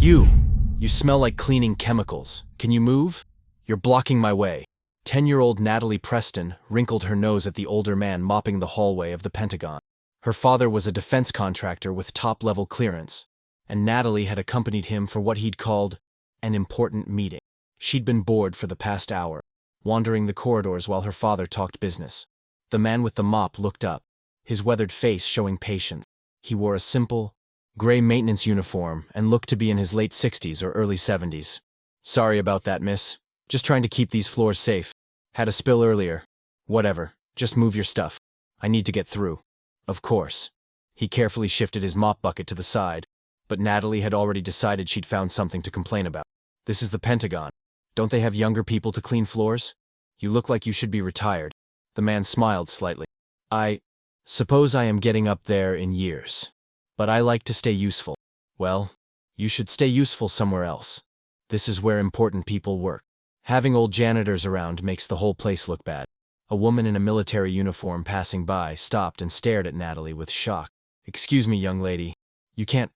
You smell like cleaning chemicals. Can you move? You're blocking my way. 10-year-old Natalie Preston wrinkled her nose at the older man mopping the hallway of the Pentagon. Her father was a defense contractor with top-level clearance, and Natalie had accompanied him for what he'd called an important meeting. She'd been bored for the past hour, wandering the corridors while her father talked business. The man with the mop looked up, his weathered face showing patience. He wore a simple, gray maintenance uniform and looked to be in his late 60s or early 70s. Sorry about that, miss. Just trying to keep these floors safe. Had a spill earlier. Whatever, just move your stuff. I need to get through. Of course. He carefully shifted his mop bucket to the side, but Natalie had already decided she'd found something to complain about. This is the Pentagon. Don't they have younger people to clean floors? You look like you should be retired. The man smiled slightly. I suppose I am getting up there in years. But I like to stay useful. Well, you should stay useful somewhere else. This is where important people work. Having old janitors around makes the whole place look bad. A woman in a military uniform passing by stopped and stared at Natalie with shock. Excuse me, young lady. You can't.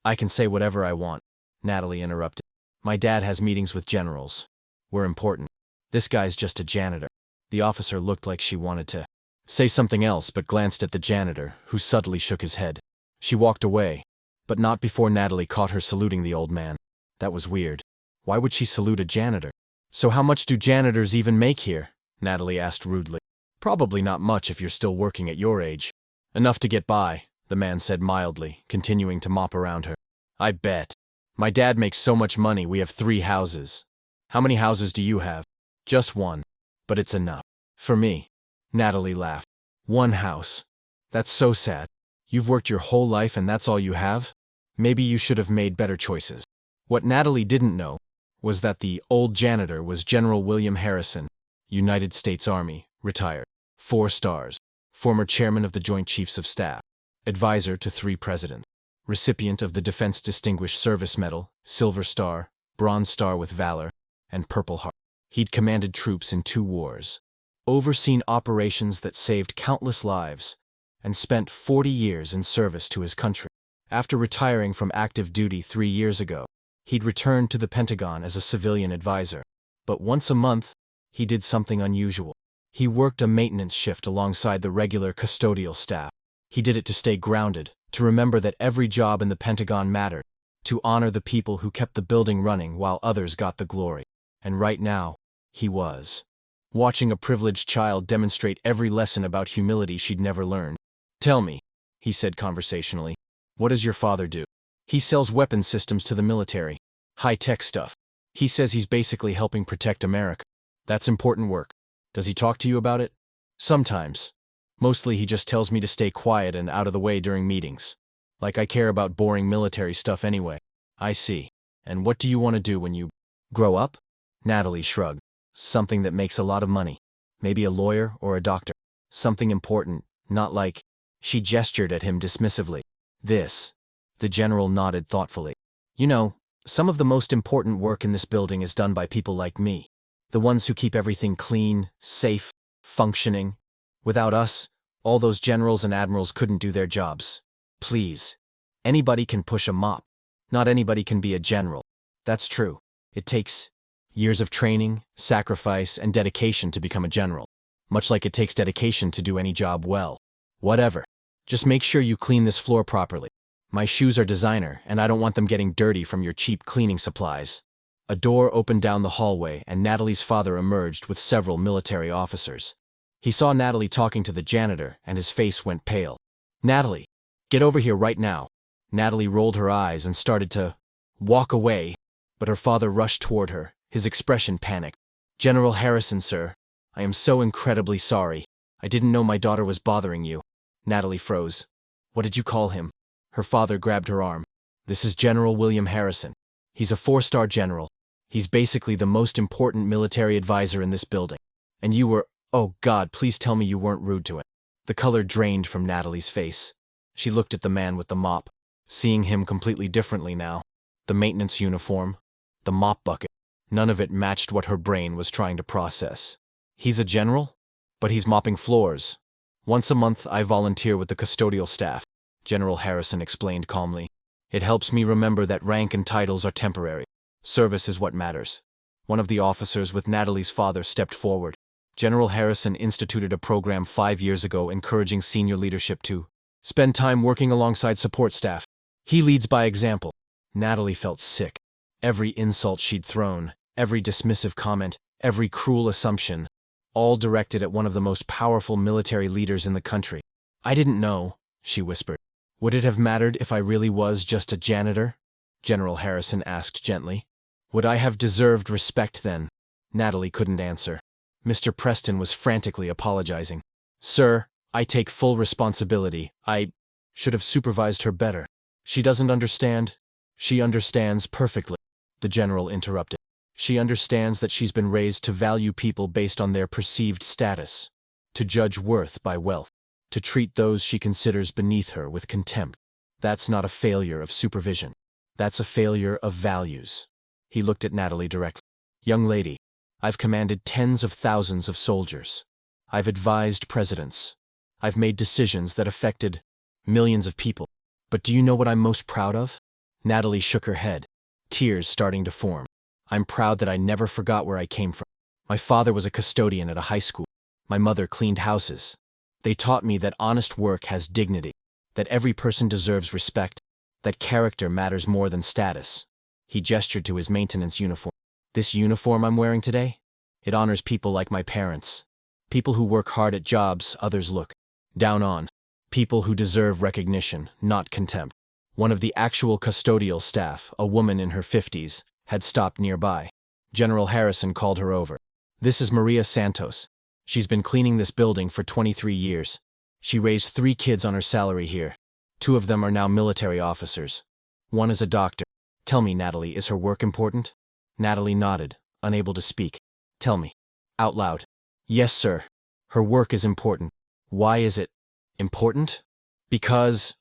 I can say whatever I want, Natalie interrupted. My dad has meetings with generals. We're important. This guy's just a janitor. The officer looked like she wanted to say something else but glanced at the janitor, who subtly shook his head. She walked away, but not before Natalie caught her saluting the old man. That was weird. Why would she salute a janitor? So how much do janitors even make here? Natalie asked rudely. Probably not much if you're still working at your age. Enough to get by, the man said mildly, continuing to mop around her. I bet. My dad makes so much money we have 3 houses. How many houses do you have? Just one. But it's enough. For me. Natalie laughed. 1 house. That's so sad. You've worked your whole life and that's all you have? Maybe you should have made better choices. What Natalie didn't know was that the old janitor was General William Harrison, United States Army, retired, 4 stars, former chairman of the Joint Chiefs of Staff, advisor to 3 presidents, recipient of the Defense Distinguished Service Medal, Silver Star, Bronze Star with Valor, and Purple Heart. He'd commanded troops in 2 wars, overseen operations that saved countless lives, and spent 40 years in service to his country. After retiring from active duty 3 years ago, he'd returned to the Pentagon as a civilian advisor. But once a month, he did something unusual. He worked a maintenance shift alongside the regular custodial staff. He did it to stay grounded, to remember that every job in the Pentagon mattered, to honor the people who kept the building running while others got the glory. And right now, he was watching a privileged child demonstrate every lesson about humility she'd never learned. Tell me, he said conversationally, what does your father do? He sells weapons systems to the military. High-tech stuff. He says he's basically helping protect America. That's important work. Does he talk to you about it? Sometimes. Mostly he just tells me to stay quiet and out of the way during meetings. Like I care about boring military stuff anyway. I see. And what do you want to do when you grow up? Natalie shrugged. Something that makes a lot of money. Maybe a lawyer or a doctor. Something important, not like... She gestured at him dismissively. This. The general nodded thoughtfully. You know, some of the most important work in this building is done by people like me. The ones who keep everything clean, safe, functioning. Without us, all those generals and admirals couldn't do their jobs. Please. Anybody can push a mop. Not anybody can be a general. That's true. It takes years of training, sacrifice, and dedication to become a general. Much like it takes dedication to do any job well. Whatever. Just make sure you clean this floor properly. My shoes are designer, and I don't want them getting dirty from your cheap cleaning supplies. A door opened down the hallway, and Natalie's father emerged with several military officers. He saw Natalie talking to the janitor, and his face went pale. Natalie, get over here right now. Natalie rolled her eyes and started to walk away, but her father rushed toward her, his expression panicked. General Harrison, sir. I am so incredibly sorry. I didn't know my daughter was bothering you. Natalie froze. What did you call him? Her father grabbed her arm. This is General William Harrison. He's a 4-star general. He's basically the most important military advisor in this building. And you were, oh God, please tell me you weren't rude to him. The color drained from Natalie's face. She looked at the man with the mop, seeing him completely differently now. The maintenance uniform, the mop bucket. None of it matched what her brain was trying to process. He's a general? But he's mopping floors. Once a month I volunteer with the custodial staff, General Harrison explained calmly. It helps me remember that rank and titles are temporary. Service is what matters. One of the officers with Natalie's father stepped forward. General Harrison instituted a program 5 years ago encouraging senior leadership to spend time working alongside support staff. He leads by example. Natalie felt sick. Every insult she'd thrown, every dismissive comment, every cruel assumption, all directed at one of the most powerful military leaders in the country. "I didn't know," she whispered. "Would it have mattered if I really was just a janitor?" General Harrison asked gently. "Would I have deserved respect then?" Natalie couldn't answer. Mr. Preston was frantically apologizing. "Sir, I take full responsibility. I should have supervised her better. She doesn't understand." "She understands perfectly," the general interrupted. "She understands that she's been raised to value people based on their perceived status, to judge worth by wealth, to treat those she considers beneath her with contempt. That's not a failure of supervision. That's a failure of values." He looked at Natalie directly. "Young lady, I've commanded tens of thousands of soldiers. I've advised presidents. I've made decisions that affected millions of people. But do you know what I'm most proud of?" Natalie shook her head, tears starting to form. "I'm proud that I never forgot where I came from. My father was a custodian at a high school. My mother cleaned houses. They taught me that honest work has dignity, that every person deserves respect, that character matters more than status." He gestured to his maintenance uniform. "This uniform I'm wearing today? It honors people like my parents. People who work hard at jobs others look down on. People who deserve recognition, not contempt." One of the actual custodial staff, a woman in her 50s, had stopped nearby. General Harrison called her over. "This is Maria Santos. She's been cleaning this building for 23 years. She raised 3 kids on her salary here. 2 of them are now military officers. One is a doctor. Tell me, Natalie, is her work important?" Natalie nodded, unable to speak. "Tell me." Out loud. "Yes, sir. Her work is important." "Why is it important?" Because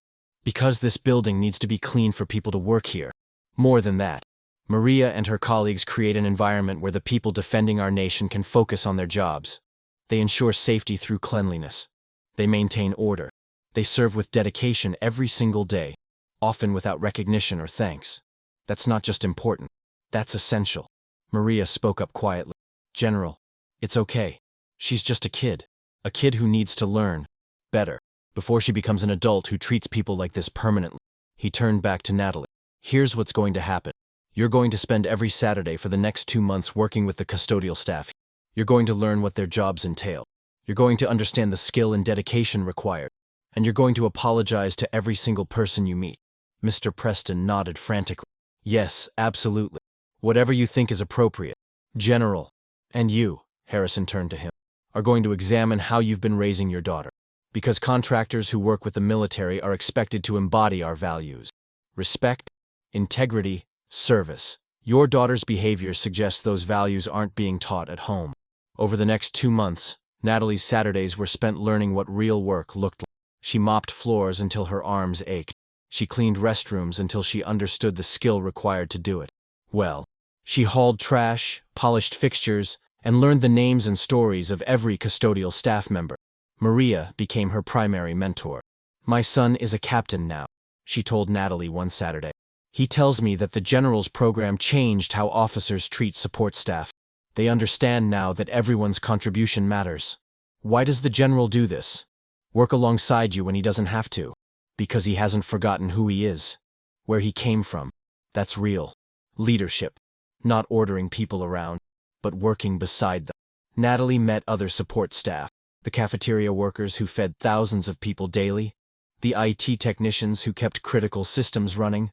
this building needs to be clean for people to work here. More than that. Maria and her colleagues create an environment where the people defending our nation can focus on their jobs. They ensure safety through cleanliness. They maintain order. They serve with dedication every single day, often without recognition or thanks. That's not just important. That's essential." Maria spoke up quietly. "General, it's okay. She's just a kid who needs to learn better before she becomes an adult who treats people like this permanently." He turned back to Natalie. "Here's what's going to happen. You're going to spend every Saturday for the next 2 months working with the custodial staff. You're going to learn what their jobs entail. You're going to understand the skill and dedication required. And you're going to apologize to every single person you meet." Mr. Preston nodded frantically. "Yes, absolutely. Whatever you think is appropriate. General, and you," Harrison turned to him, "are going to examine how you've been raising your daughter. Because contractors who work with the military are expected to embody our values. Respect, integrity, service. Your daughter's behavior suggests those values aren't being taught at home." Over the next 2 months, Natalie's Saturdays were spent learning what real work looked like. She mopped floors until her arms ached. She cleaned restrooms until she understood the skill required to do it well. She hauled trash, polished fixtures, and learned the names and stories of every custodial staff member. Maria became her primary mentor. "My son is a captain now," she told Natalie one Saturday. "He tells me that the general's program changed how officers treat support staff. They understand now that everyone's contribution matters." "Why does the general do this? Work alongside you when he doesn't have to?" "Because he hasn't forgotten who he is, where he came from. That's real leadership. Not ordering people around, but working beside them." Natalie met other support staff. The cafeteria workers who fed thousands of people daily, the IT technicians who kept critical systems running,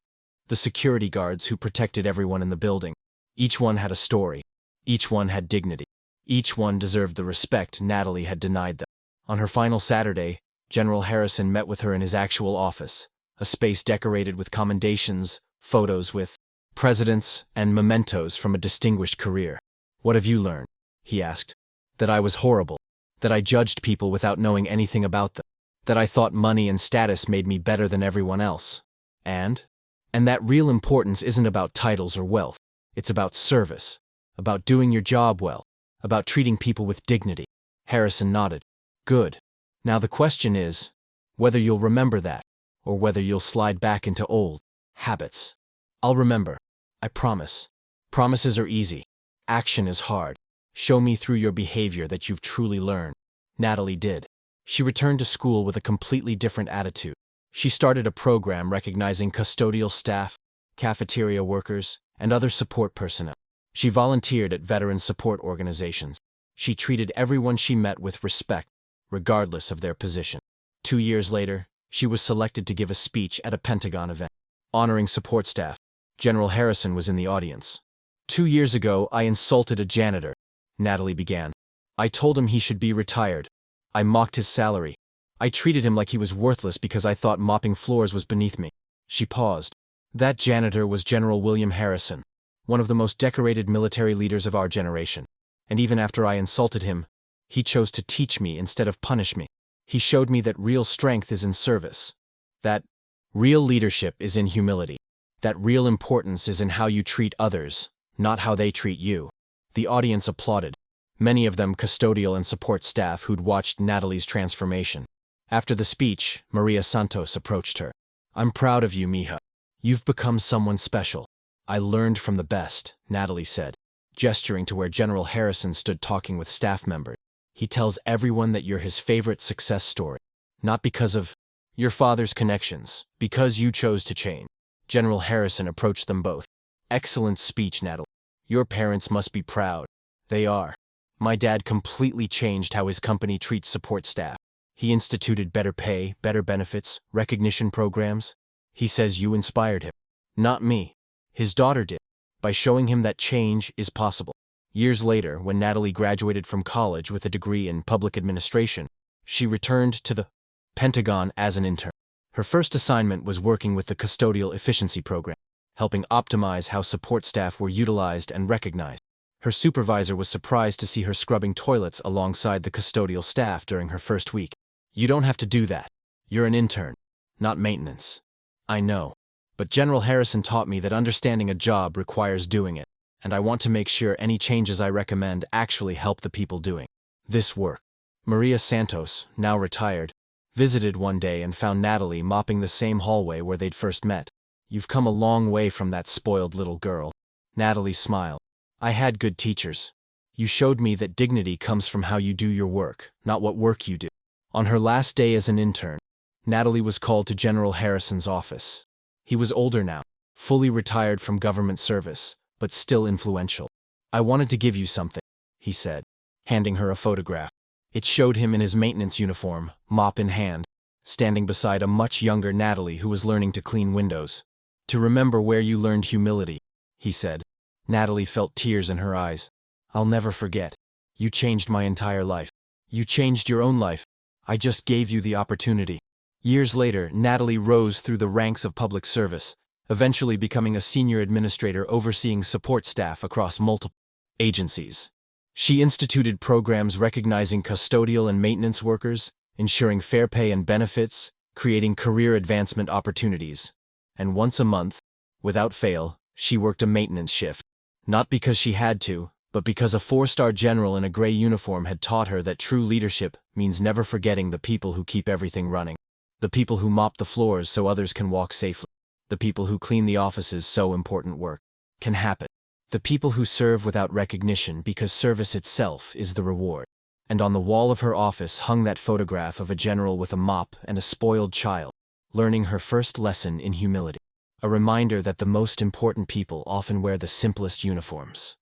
the security guards who protected everyone in the building. Each one had a story. Each one had dignity. Each one deserved the respect Natalie had denied them. On her final Saturday, General Harrison met with her in his actual office, a space decorated with commendations, photos with presidents, and mementos from a distinguished career. "What have you learned?" he asked. "That I was horrible. That I judged people without knowing anything about them. That I thought money and status made me better than everyone else. And that real importance isn't about titles or wealth. It's about service, about doing your job well, about treating people with dignity." Harrison nodded. "Good. Now the question is, whether you'll remember that, or whether you'll slide back into old Habits. I'll remember. I promise. Promises are easy. Action is hard. Show me through your behavior that you've truly learned. Natalie did. She returned to school with a completely different attitude. She started a program recognizing custodial staff, cafeteria workers, and other support personnel. She volunteered at veteran support organizations. She treated everyone she met with respect, regardless of their position. 2 years later, she was selected to give a speech at a Pentagon event, honoring support staff. General Harrison was in the audience. 2 years ago, I insulted a janitor, Natalie began. I told him he should be retired. I mocked his salary. I treated him like he was worthless because I thought mopping floors was beneath me. She paused. That janitor was General William Harrison, one of the most decorated military leaders of our generation. And even after I insulted him, he chose to teach me instead of punish me. He showed me that real strength is in service, that real leadership is in humility, that real importance is in how you treat others, not how they treat you. The audience applauded, many of them custodial and support staff who'd watched Natalie's transformation. After the speech, Maria Santos approached her. I'm proud of you, Mija. You've become someone special. I learned from the best, Natalie said, gesturing to where General Harrison stood talking with staff members. He tells everyone that you're his favorite success story, not because of your father's connections, because you chose to change. General Harrison approached them both. Excellent speech, Natalie. Your parents must be proud. They are. My dad completely changed how his company treats support staff. He instituted better pay, better benefits, recognition programs. He says you inspired him. Not me. His daughter did, by showing him that change is possible. Years later, when Natalie graduated from college with a degree in public administration, she returned to the Pentagon as an intern. Her first assignment was working with the Custodial Efficiency Program, helping optimize how support staff were utilized and recognized. Her supervisor was surprised to see her scrubbing toilets alongside the custodial staff during her first week. You don't have to do that. You're an intern, not maintenance. I know. But General Harrison taught me that understanding a job requires doing it, and I want to make sure any changes I recommend actually help the people doing this work. Maria Santos, now retired, visited one day and found Natalie mopping the same hallway where they'd first met. You've come a long way from that spoiled little girl. Natalie smiled. I had good teachers. You showed me that dignity comes from how you do your work, not what work you do. On her last day as an intern, Natalie was called to General Harrison's office. He was older now, fully retired from government service, but still influential. I wanted to give you something, he said, handing her a photograph. It showed him in his maintenance uniform, mop in hand, standing beside a much younger Natalie who was learning to clean windows. To remember where you learned humility, he said. Natalie felt tears in her eyes. I'll never forget. You changed my entire life. You changed your own life. I just gave you the opportunity. Years later, Natalie rose through the ranks of public service, eventually becoming a senior administrator overseeing support staff across multiple agencies. She instituted programs recognizing custodial and maintenance workers, ensuring fair pay and benefits, creating career advancement opportunities. And once a month, without fail, she worked a maintenance shift. Not because she had to, but because a 4-star general in a gray uniform had taught her that true leadership means never forgetting the people who keep everything running. The people who mop the floors so others can walk safely. The people who clean the offices so important work can happen. The people who serve without recognition because service itself is the reward. And on the wall of her office hung that photograph of a general with a mop and a spoiled child, learning her first lesson in humility. A reminder that the most important people often wear the simplest uniforms.